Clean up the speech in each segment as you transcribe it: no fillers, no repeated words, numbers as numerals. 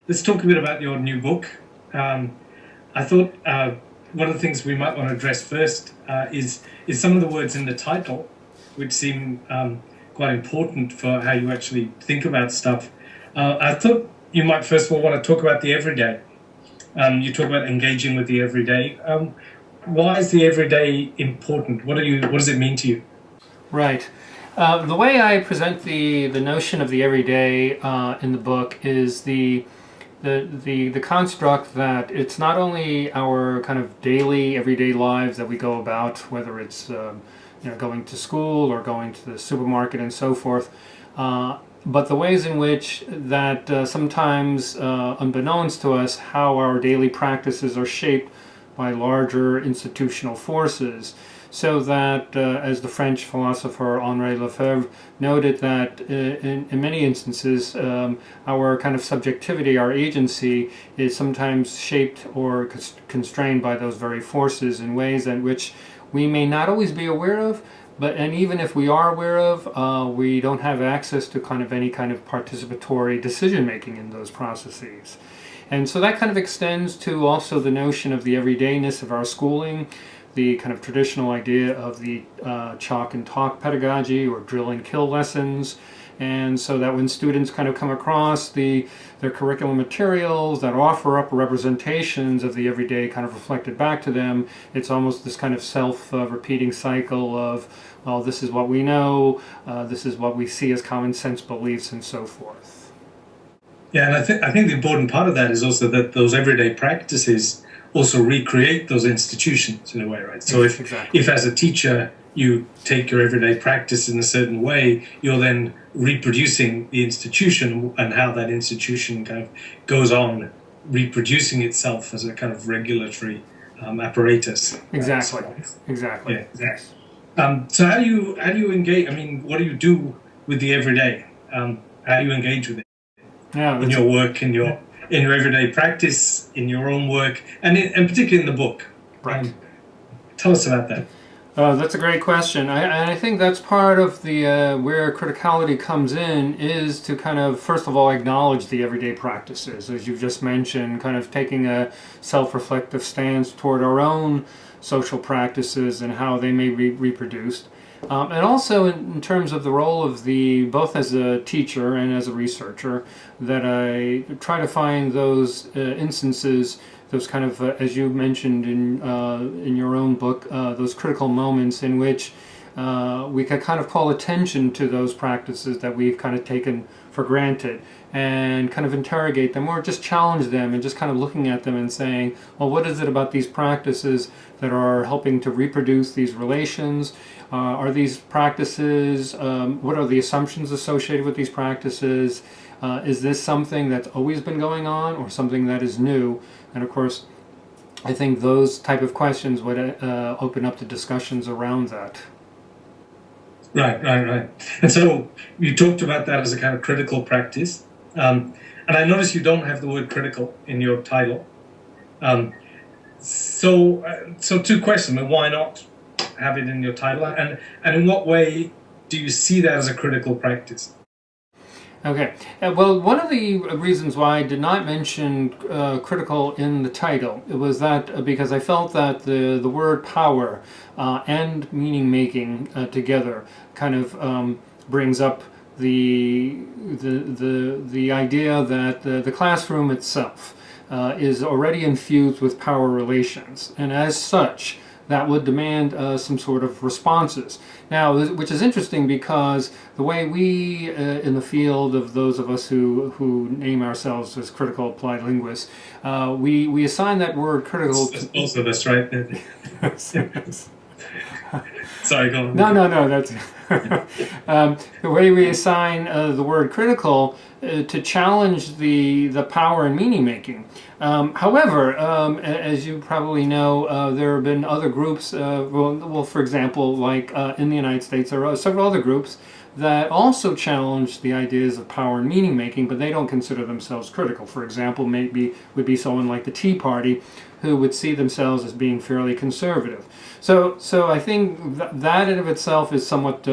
let's talk a bit about your new book. I thought one of the things we might want to address first is some of the words in the title, which seem quite important for how you actually think about stuff. I thought you might first of all want to talk about the everyday. You talk about engaging with the everyday. Why is the everyday important? What does it mean to you? Right. The way I present the notion of the everyday in the book is the construct that it's not only our kind of daily, everyday lives that we go about, whether it's going to school or going to the supermarket and so forth, but the ways in which that sometimes, unbeknownst to us, how our daily practices are shaped by larger institutional forces. So that, as the French philosopher Henri Lefebvre noted, that in many instances, our kind of subjectivity, our agency, is sometimes shaped or constrained by those very forces in ways in which we may not always be aware of, and even if we are aware of, we don't have access to any kind of participatory decision making in those processes. And so that kind of extends to also the notion of the everydayness of our schooling, the kind of traditional idea of the chalk and talk pedagogy or drill and kill lessons. And so that when students kind of come across their curriculum materials that offer up representations of the everyday kind of reflected back to them, it's almost this kind of self-repeating cycle of, well, this is what we know, this is what we see as common sense beliefs, and so forth. Yeah, and I think the important part of that is also that those everyday practices also recreate those institutions in a way, right? So if as a teacher you take your everyday practice in a certain way, you're then reproducing the institution and how that institution kind of goes on reproducing itself as a kind of regulatory apparatus. Exactly. Right? Exactly. Yeah, exactly. So how do you engage? I mean, what do you do with the everyday? How do you engage with it? Yeah, in your work, in your everyday practice, in your own work, and particularly in the book. Right. Tell us about that. That's a great question. I think that's part of the where criticality comes in, is to kind of, first of all, acknowledge the everyday practices, as you've just mentioned, kind of taking a self-reflective stance toward our own social practices and how they may be reproduced. And also in terms of the role of both as a teacher and as a researcher, that I try to find those instances, those kind of, as you mentioned in your own book, those critical moments in which we can kind of call attention to those practices that we've kind of taken for granted and kind of interrogate them or just challenge them, and just kind of looking at them and saying, well, what is it about these practices that are helping to reproduce these relations? Are these practices, what are the assumptions associated with these practices? Is this something that's always been going on or something that is new? And of course, I think those type of questions would open up the discussions around that. Right. And so you talked about that as a kind of critical practice. And I notice you don't have the word critical in your title. So two questions. Why not have it in your title? And in what way do you see that as a critical practice? Okay. Well, one of the reasons why I did not mention critical in the title, it was that because I felt that the word power and meaning making together kind of brings up the idea that the classroom itself is already infused with power relations, and as such, that would demand some sort of responses. Now, which is interesting because the way we, in the field of those of us who name ourselves as critical applied linguists, we assign that word critical to... Both of us, right? Sorry, go on. No, that's... the way we assign the word critical to challenge the power and meaning making. However, as you probably know, there have been other groups, well, for example, like in the United States, there are several other groups that also challenge the ideas of power and meaning making, but they don't consider themselves critical. For example, maybe would be someone like the Tea Party, who would see themselves as being fairly conservative. So I think that in of itself is somewhat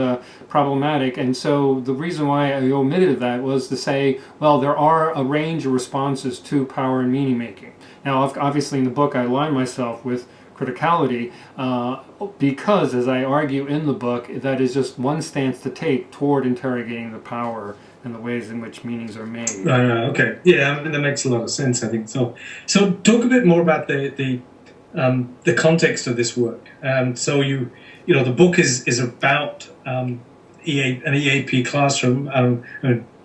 problematic, and so the reason why I omitted that was to say, well, there are a range of responses to power and meaning making. Now, obviously in the book I align myself with criticality because, as I argue in the book, that is just one stance to take toward interrogating the power and the ways in which meanings are made. Okay, yeah, I mean, that makes a lot of sense, I think. So talk a bit more about the context of this work. So you know, the book is about an EAP classroom,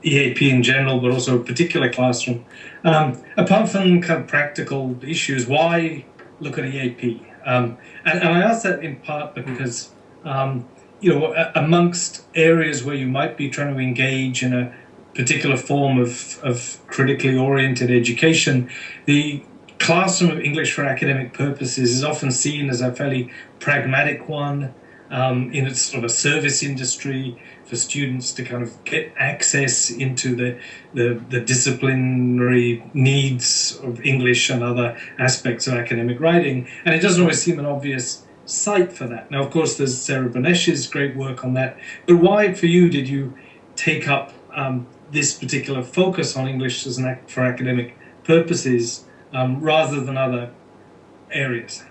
EAP in general, but also a particular classroom. Apart from kind of practical issues, why look at EAP? And I ask that in part because, you know, amongst areas where you might be trying to engage in a particular form of critically oriented education, the classroom of English for academic purposes is often seen as a fairly pragmatic one, in its sort of a service industry for students to kind of get access into the disciplinary needs of English and other aspects of academic writing. And it doesn't always seem an obvious site for that. Now, of course, there's Sarah Bonesh's great work on that. But why, for you, did you take up this particular focus on English as for academic purposes rather than other areas?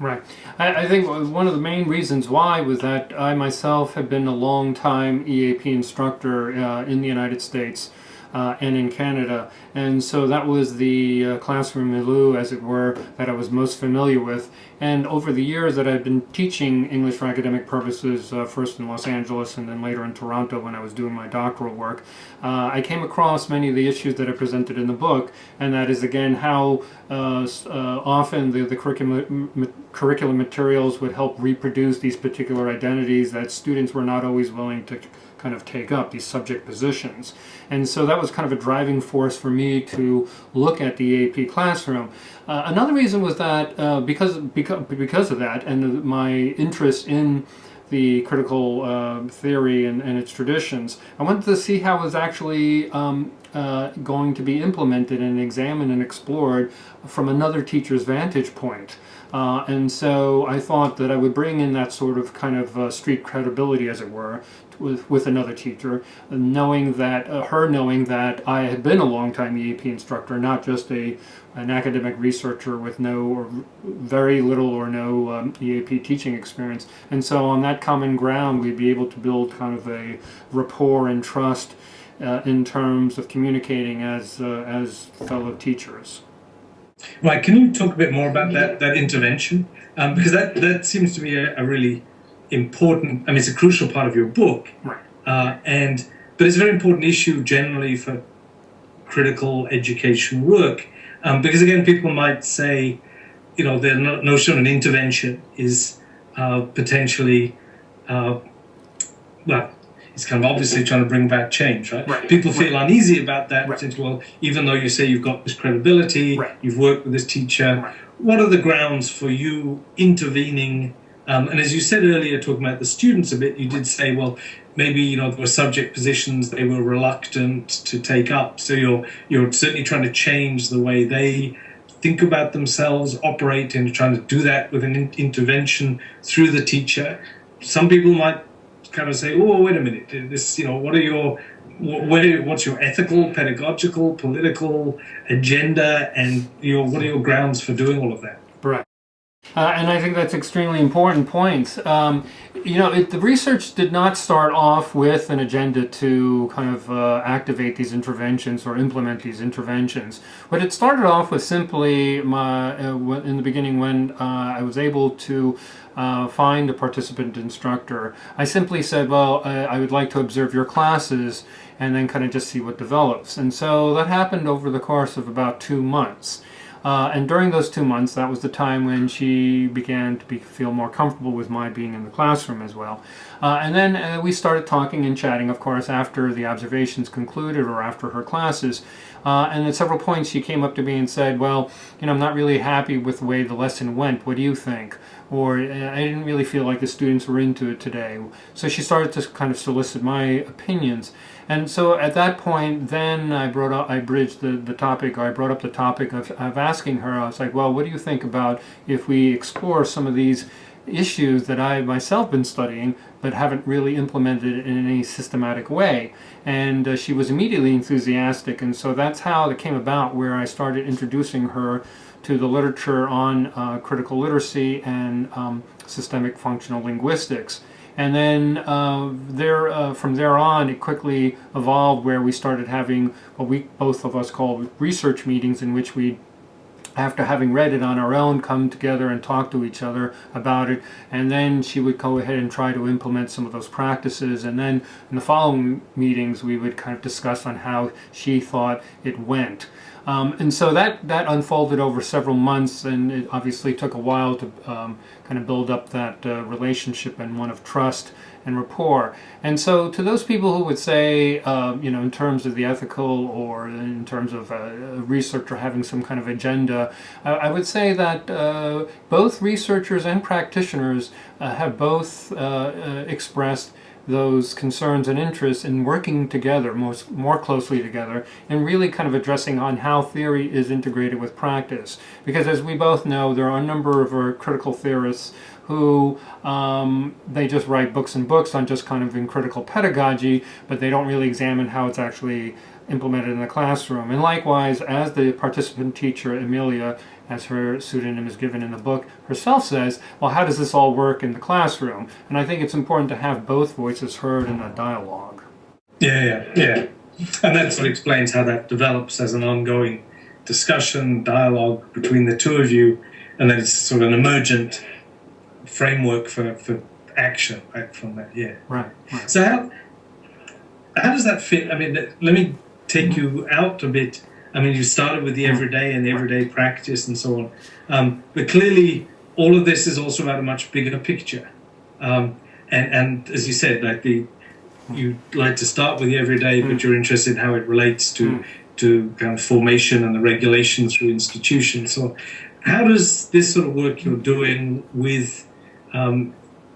Right. I think one of the main reasons why was that I myself have been a long-time EAP instructor in the United States and in Canada, and so that was the classroom milieu, as it were, that I was most familiar with. And over the years that I've been teaching English for academic purposes, first in Los Angeles and then later in Toronto when I was doing my doctoral work, I came across many of the issues that I presented in the book, and that is, again, how often the curriculum materials would help reproduce these particular identities that students were not always willing to kind of take up, these subject positions. And so that was kind of a driving force for me to look at the EAP classroom. Another reason was that because of that and my interest in the critical theory and its traditions, I wanted to see how it was actually going to be implemented and examined and explored from another teacher's vantage point. And so I thought that I would bring in that sort of kind of street credibility, as it were, with another teacher, knowing that I had been a long-time EAP instructor, not just an academic researcher with no or very little or no EAP teaching experience. And so on that common ground, we'd be able to build kind of a rapport and trust in terms of communicating as fellow teachers. Right. Can you talk a bit more about that intervention? Because that seems to be a really important, I mean, it's a crucial part of your book. Right. But it's a very important issue generally for critical education work. Because again, people might say, you know, the notion of an intervention is potentially, well, it's kind of obviously trying to bring about change, right? Right. People feel uneasy about that. Right. Well, even though you say you've got this credibility, right, you've worked with this teacher, right, what are the grounds for you intervening? And as you said earlier, talking about the students a bit, you did say, well, maybe, you know, there were subject positions they were reluctant to take up. So you're certainly trying to change the way they think about themselves, operate, and trying to do that with an intervention through the teacher. Some people might kind of say, oh, wait a minute, this, you know, what's your ethical, pedagogical, political agenda, and what are your grounds for doing all of that? Right. And I think that's extremely important points. You know, the research did not start off with an agenda to kind of activate these interventions or implement these interventions. But it started off with simply in the beginning when I was able to find a participant instructor. I simply said, well, I would like to observe your classes and then kind of just see what develops. And so that happened over the course of about 2 months. And during those 2 months, that was the time when she began to feel more comfortable with my being in the classroom as well. And then we started talking and chatting, of course, after the observations concluded or after her classes. And at several points she came up to me and said, well, I'm not really happy with the way the lesson went. What do you think? Or I didn't really feel like the students were into it today. So she started to kind of solicit my opinions. And so at that point, then I brought up the topic of asking her. I was like, well, what do you think about if we explore some of these issues that I myself been studying but haven't really implemented in any systematic way? And she was immediately enthusiastic, and so that's how it came about, where I started introducing her to the literature on critical literacy and systemic functional linguistics. And then from there on, it quickly evolved, where we started having what we both of us call research meetings, in which we, after having read it on our own, come together and talk to each other about it. And then she would go ahead and try to implement some of those practices. And then in the following meetings, we would kind of discuss on how she thought it went. And so that unfolded over several months, and it obviously took a while to kind of build up that relationship, and one of trust and rapport. And so to those people who would say, in terms of the ethical or in terms of research or having some kind of agenda, I would say that both researchers and practitioners have both expressed those concerns and interests in working together, more closely together, and really kind of addressing on how theory is integrated with practice. Because as we both know, there are a number of critical theorists who they just write books and books on just kind of in critical pedagogy, but they don't really examine how it's actually implemented in the classroom. And likewise, as the participant teacher, Amelia, as her pseudonym is given in the book, herself says, well, how does this all work in the classroom? And I think it's important to have both voices heard in that dialogue. Yeah. And that's what explains how that develops as an ongoing discussion, dialogue between the two of you, and then it's sort of an emergent framework for action right from that. Right. So how does that fit? I mean, let me take you out a bit. I mean, you started with the everyday and the everyday practice and so on, but clearly all of this is also about a much bigger picture. And as you said, like you like to start with the everyday, but you're interested in how it relates to kind of formation and the regulations through institutions. So how does this sort of work you're doing with in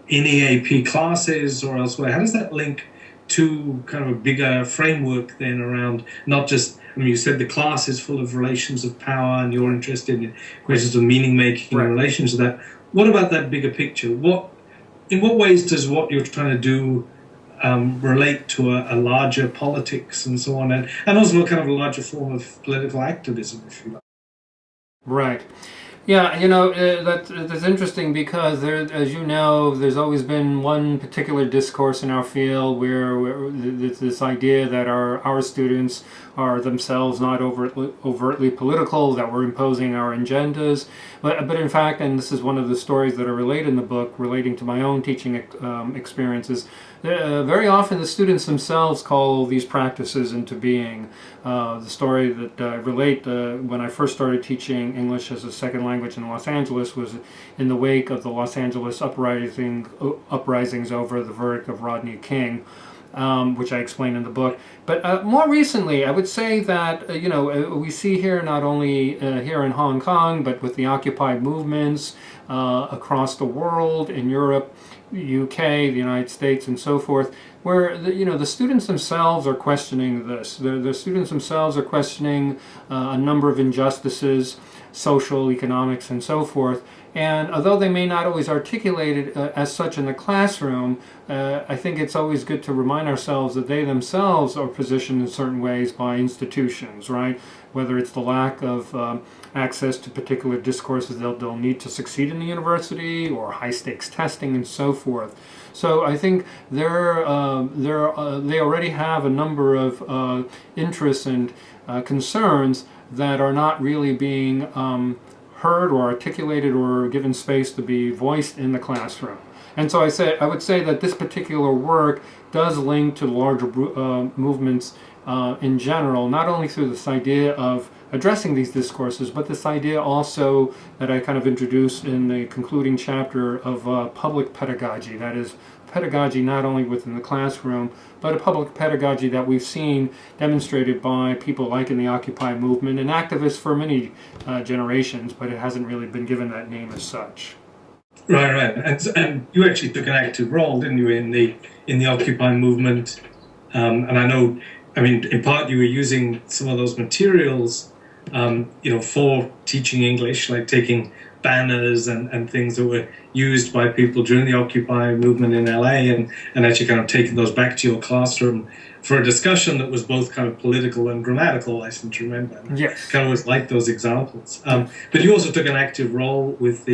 EAP classes or elsewhere, how does that link to kind of a bigger framework then around not just, I mean, you said the class is full of relations of power and you're interested in questions of meaning making in relation to that. What about that bigger picture? In what ways does what you're trying to do relate to a larger politics and so on, and also a kind of a larger form of political activism, if you like? Right. Yeah, that's interesting, because there, as you know, there's always been one particular discourse in our field where this idea that our students are themselves not overtly political, that we're imposing our agendas. But in fact, and this is one of the stories that are related in the book, relating to my own teaching experiences, very often the students themselves call these practices into being. The story that I relate when I first started teaching English as a second language in Los Angeles was in the wake of the Los Angeles uprisings over the verdict of Rodney King, which I explain in the book. But more recently, I would say that we see here not only here in Hong Kong, but with the Occupy movements across the world, in Europe, UK, the United States, and so forth, where the students themselves are questioning this. The students themselves are questioning a number of injustices, social, economics, and so forth. And although they may not always articulate it as such in the classroom, I think it's always good to remind ourselves that they themselves are positioned in certain ways by institutions, right? Whether it's the lack of access to particular discourses they'll need to succeed in the university, or high-stakes testing, and so forth. So I think they already have a number of interests and concerns that are not really being heard or articulated or given space to be voiced in the classroom. And so I would say that this particular work does link to larger movements in general, not only through this idea of addressing these discourses, but this idea also that I kind of introduced in the concluding chapter of public pedagogy, that is, pedagogy not only within the classroom, but a public pedagogy that we've seen demonstrated by people like in the Occupy movement and activists for many generations, but it hasn't really been given that name as such. Right. And you actually took an active role, didn't you, in the Occupy movement? And I know, I mean, in part you were using some of those materials, for teaching English, like taking banners and things that were used by people during the Occupy movement in LA and actually kind of taking those back to your classroom for a discussion that was both kind of political and grammatical, I seem to remember. Yes. Kind of always liked those examples. But you also took an active role with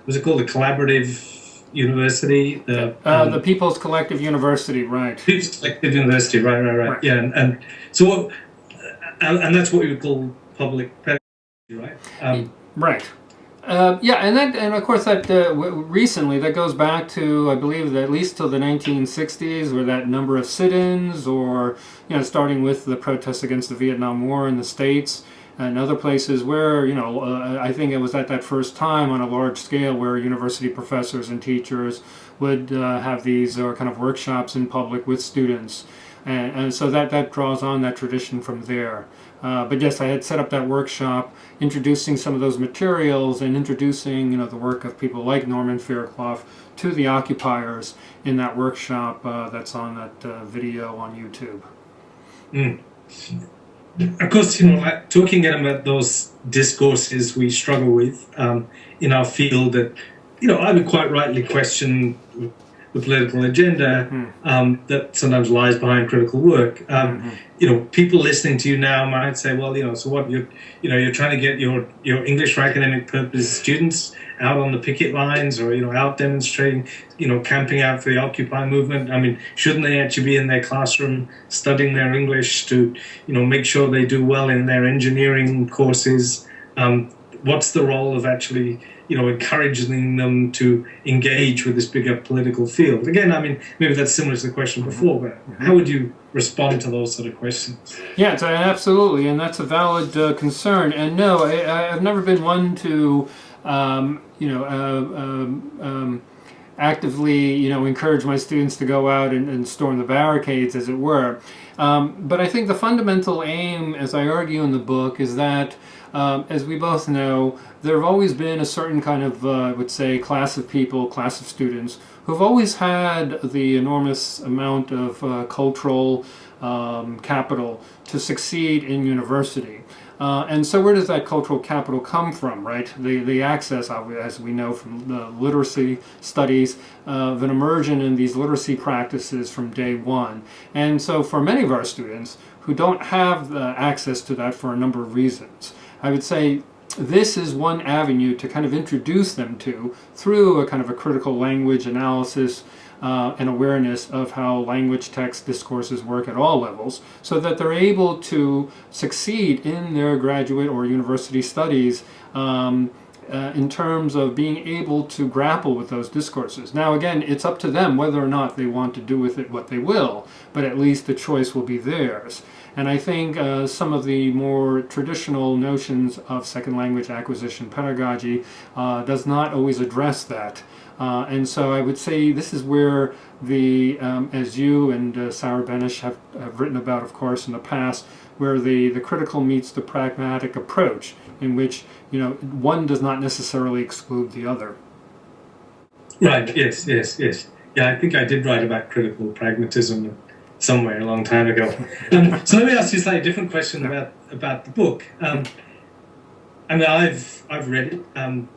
was it called the Collaborative University? The People's Collective University, right. People's Collective University, right. Yeah, and so what, and that's what you would call public pedagogy, right? Right. And of course that recently that goes back to, I believe, at least till the 1960s, where that number of sit-ins, or starting with the protests against the Vietnam War in the States and other places where I think it was at that first time on a large scale where university professors and teachers would have these kind of workshops in public with students, and so that draws on that tradition from there. But yes, I had set up that workshop, introducing some of those materials and introducing, the work of people like Norman Fairclough to the occupiers in that workshop that's on that video on YouTube. Mm. Of course, talking about those discourses we struggle with in our field, that, I would quite rightly question the political agenda that sometimes lies behind critical work. People listening to you now might say, well, so what, you're trying to get your English for academic purposes students out on the picket lines, or out demonstrating, camping out for the Occupy movement. I mean, shouldn't they actually be in their classroom studying their English to make sure they do well in their engineering courses? What's the role of actually encouraging them to engage with this bigger political field? Again, I mean, maybe that's similar to the question before, but how would you respond to those sort of questions? Yeah, absolutely, and that's a valid concern. And no, I've never been one to, actively, encourage my students to go out and storm the barricades, as it were. But I think the fundamental aim, as I argue in the book, is that, as we both know, there have always been a certain kind of, I would say, class of people, class of students, who've always had the enormous amount of cultural capital to succeed in university. And so where does that cultural capital come from, right? The access, as we know from the literacy studies, of an immersion in these literacy practices from day one. And so for many of our students who don't have access to that for a number of reasons, I would say this is one avenue to kind of introduce them to through a kind of a critical language analysis and awareness of how language, text, discourses work at all levels, so that they're able to succeed in their graduate or university studies in terms of being able to grapple with those discourses. Now again, it's up to them whether or not they want to do with it what they will, but at least the choice will be theirs. And I think some of the more traditional notions of second language acquisition pedagogy does not always address that. And so I would say this is where as you and Sarah Benish have written about, of course, in the past, where the critical meets the pragmatic approach, in which one does not necessarily exclude the other. Right. Yes. Yeah, I think I did write about critical pragmatism somewhere a long time ago. So let me ask you a slightly different question about the book. I mean, I've read it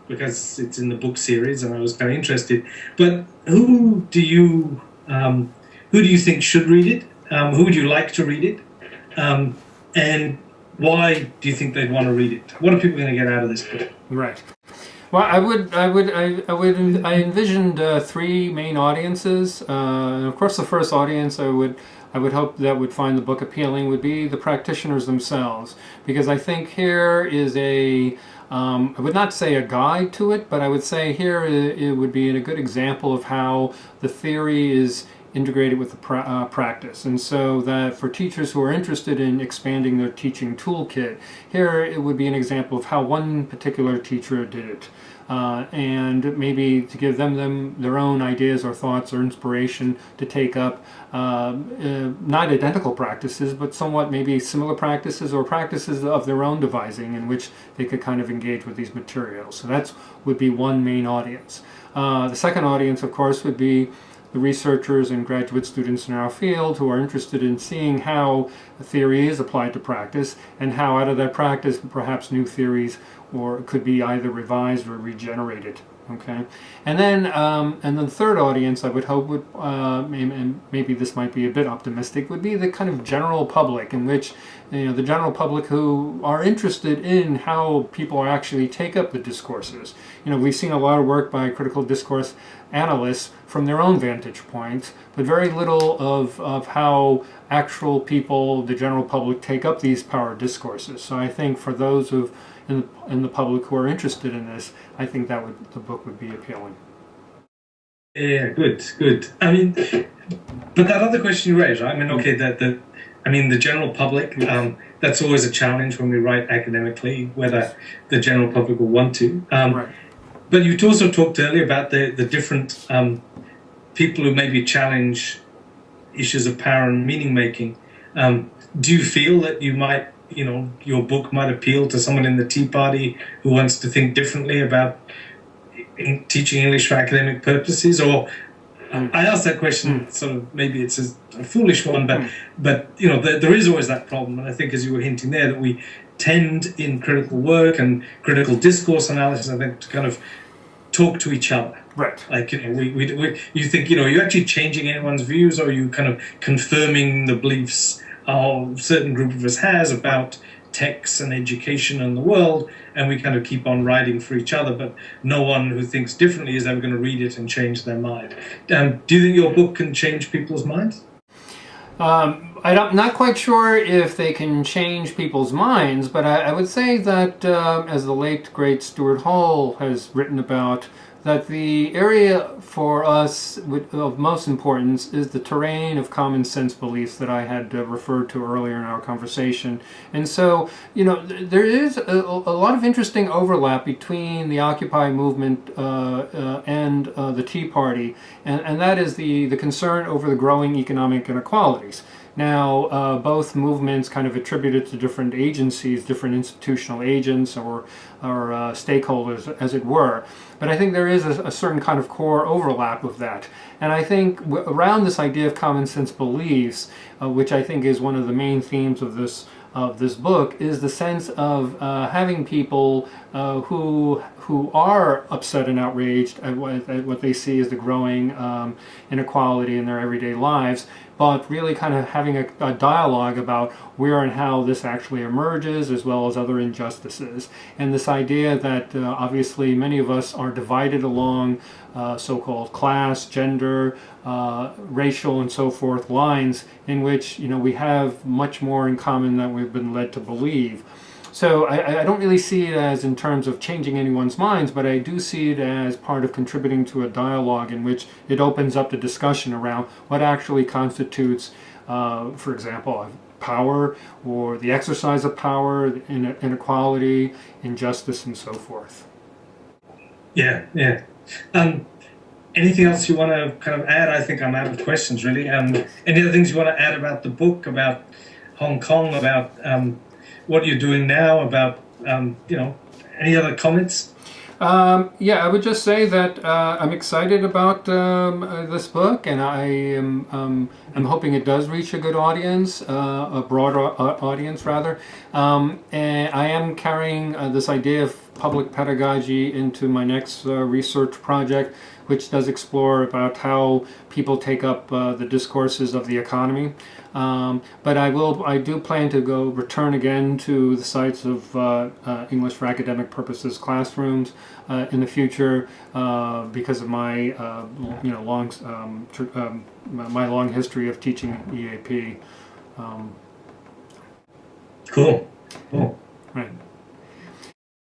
because it's in the book series, and I was kind of interested. But who do you think should read it? Who would you like to read it? And why do you think they'd want to read it? What are people going to get out of this book? Right. Well, I envisioned three main audiences. And of course, the first audience I would hope that would find the book appealing would be the practitioners themselves, because I think here is I would not say a guide to it, but I would say here it would be a good example of how the theory is integrated with the practice. And so that for teachers who are interested in expanding their teaching toolkit, here it would be an example of how one particular teacher did it. And maybe to give them their own ideas or thoughts or inspiration to take up not identical practices, but somewhat maybe similar practices or practices of their own devising in which they could kind of engage with these materials. So that would be one main audience. The second audience, of course, would be the researchers and graduate students in our field who are interested in seeing how theory is applied to practice and how out of that practice perhaps new theories or could be either revised or regenerated. Okay, and then the third audience I would hope would, and maybe this might be a bit optimistic, would be the kind of general public, in which the general public who are interested in how people actually take up the discourses. We've seen a lot of work by critical discourse analysts from their own vantage points, but very little of how actual people, the general public, take up these power discourses. So I think for those in the public who are interested in this, I think the book would be appealing. Yeah, good. I mean, but that other question you raised, right? I mean, okay, the general public, that's always a challenge when we write academically, whether the general public will want to. Right. But you also talked earlier about the different people who maybe challenge issues of power and meaning making. Do you feel that you might, your book might appeal to someone in the Tea Party who wants to think differently about teaching English for academic purposes? Or I asked that question, sort of, maybe it's a foolish one, but there is always that problem. And I think, as you were hinting there, that we tend in critical work and critical discourse analysis, I think, to kind of talk to each other. Right. Like, you think, you're actually changing anyone's views, or are you kind of confirming the beliefs a certain group of us has about texts and education and the world, and we kind of keep on writing for each other, but no one who thinks differently is ever going to read it and change their mind. Do you think your book can change people's minds? I'm not quite sure if they can change people's minds, but I would say that, as the late, great Stuart Hall has written about, that the area for us of most importance is the terrain of common sense beliefs that I had referred to earlier in our conversation. And so, there is a lot of interesting overlap between the Occupy movement and the Tea Party, and that is the concern over the growing economic inequalities. Now, both movements kind of attributed to different agencies, different institutional agents or stakeholders, as it were. But I think there is a certain kind of core overlap with that. And I think around this idea of common sense beliefs, which I think is one of the main themes of this book, is the sense of having people who are upset and outraged at what they see as the growing inequality in their everyday lives, but really kind of having a dialogue about where and how this actually emerges, as well as other injustices. And this idea that obviously many of us are divided along so-called class, gender, racial, and so forth lines, in which we have much more in common than we've been led to believe. So I don't really see it as in terms of changing anyone's minds, but I do see it as part of contributing to a dialogue in which it opens up the discussion around what actually constitutes, for example, power, or the exercise of power, inequality, injustice, and so forth. Yeah. Anything else you want to kind of add? I think I'm out of questions, really. Any other things you want to add about the book, about Hong Kong, about what you're doing now, about any other comments? Yeah, I would just say that I'm excited about this book, and I'm hoping it does reach a good audience, a broader audience rather. And I am carrying this idea of public pedagogy into my next research project, which does explore about how people take up the discourses of the economy. But I do plan to return again to the sites of English for academic purposes classrooms in the future because of my long history of teaching EAP. Cool.